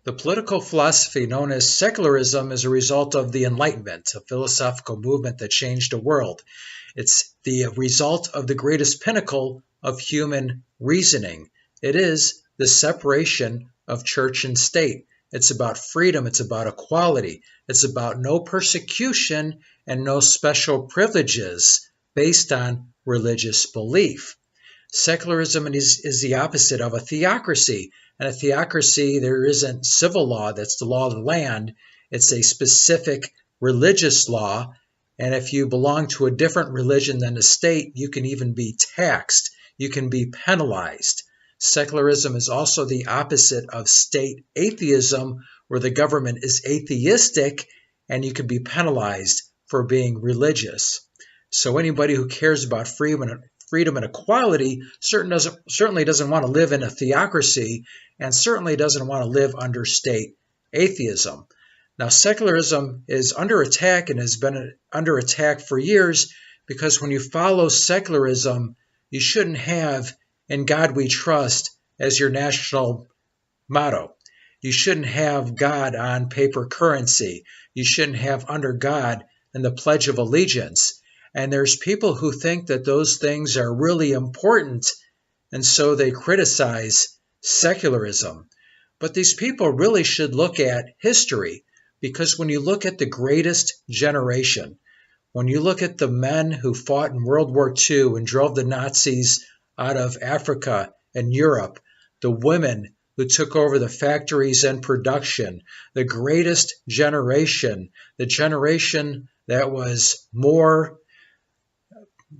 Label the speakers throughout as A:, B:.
A: The political philosophy known as secularism is a result of the Enlightenment, a philosophical movement that changed the world. It's the result of the greatest pinnacle of human reasoning. It is the separation of church and state. It's about freedom. It's about equality. It's about no persecution and no special privileges based on religious belief. Secularism is the opposite of a theocracy. In a theocracy, there isn't civil law, that's the law of the land. It's a specific religious law. And if you belong to a different religion than the state, you can even be taxed. You can be penalized. Secularism is also the opposite of state atheism, where the government is atheistic and you can be penalized for being religious. So anybody who cares about freedom and equality certainly doesn't want to live in a theocracy and certainly doesn't want to live under state atheism. Now, secularism is under attack and has been under attack for years because when you follow secularism, you shouldn't have "In God We Trust" as your national motto. You shouldn't have God on paper currency. You shouldn't have "Under God" in the Pledge of Allegiance. And there's people who think that those things are really important, and so they criticize secularism. But these people really should look at history, because when you look at the greatest generation, when you look at the men who fought in World War II and drove the Nazis out of Africa and Europe, the women who took over the factories and production, the greatest generation, the generation that was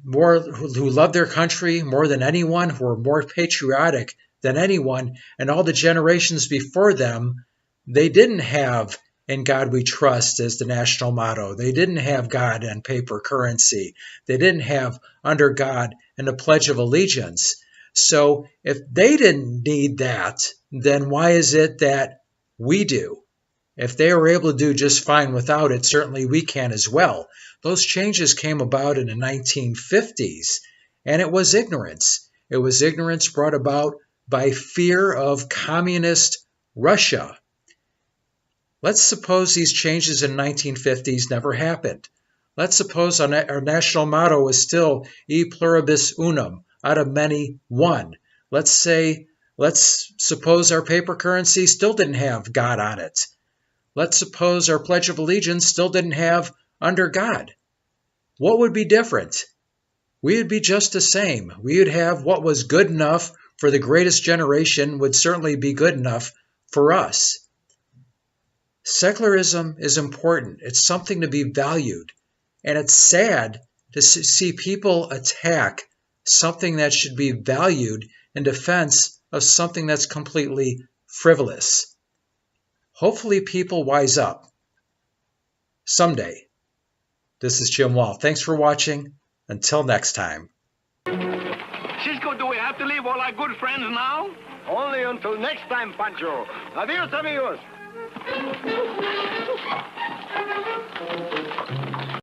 A: who loved their country more than anyone, who were more patriotic than anyone, and all the generations before them, they didn't have "In God We Trust" as the national motto. They didn't have God on paper currency. They didn't have "Under God" and the Pledge of Allegiance. So if they didn't need that, then why is it that we do? If they were able to do just fine without it, certainly we can as well. Those changes came about in the 1950s, and it was ignorance. It was ignorance brought about by fear of communist Russia. Let's suppose these changes in the 1950s never happened. Let's suppose our national motto was still "E Pluribus Unum," out of many, one. Let's suppose our paper currency still didn't have God on it. Let's suppose our Pledge of Allegiance still didn't have "Under God." What would be different? We would be just the same. We would have what was good enough for the greatest generation would certainly be good enough for us. Secularism is important. It's something to be valued. And it's sad to see people attack something that should be valued in defense of something that's completely frivolous. Hopefully people wise up someday. This is Jim Wall. Thanks for watching. Until next time.
B: Cisco, do we have to leave all our good friends now?
C: Only until next time, Pancho. Adios, amigos.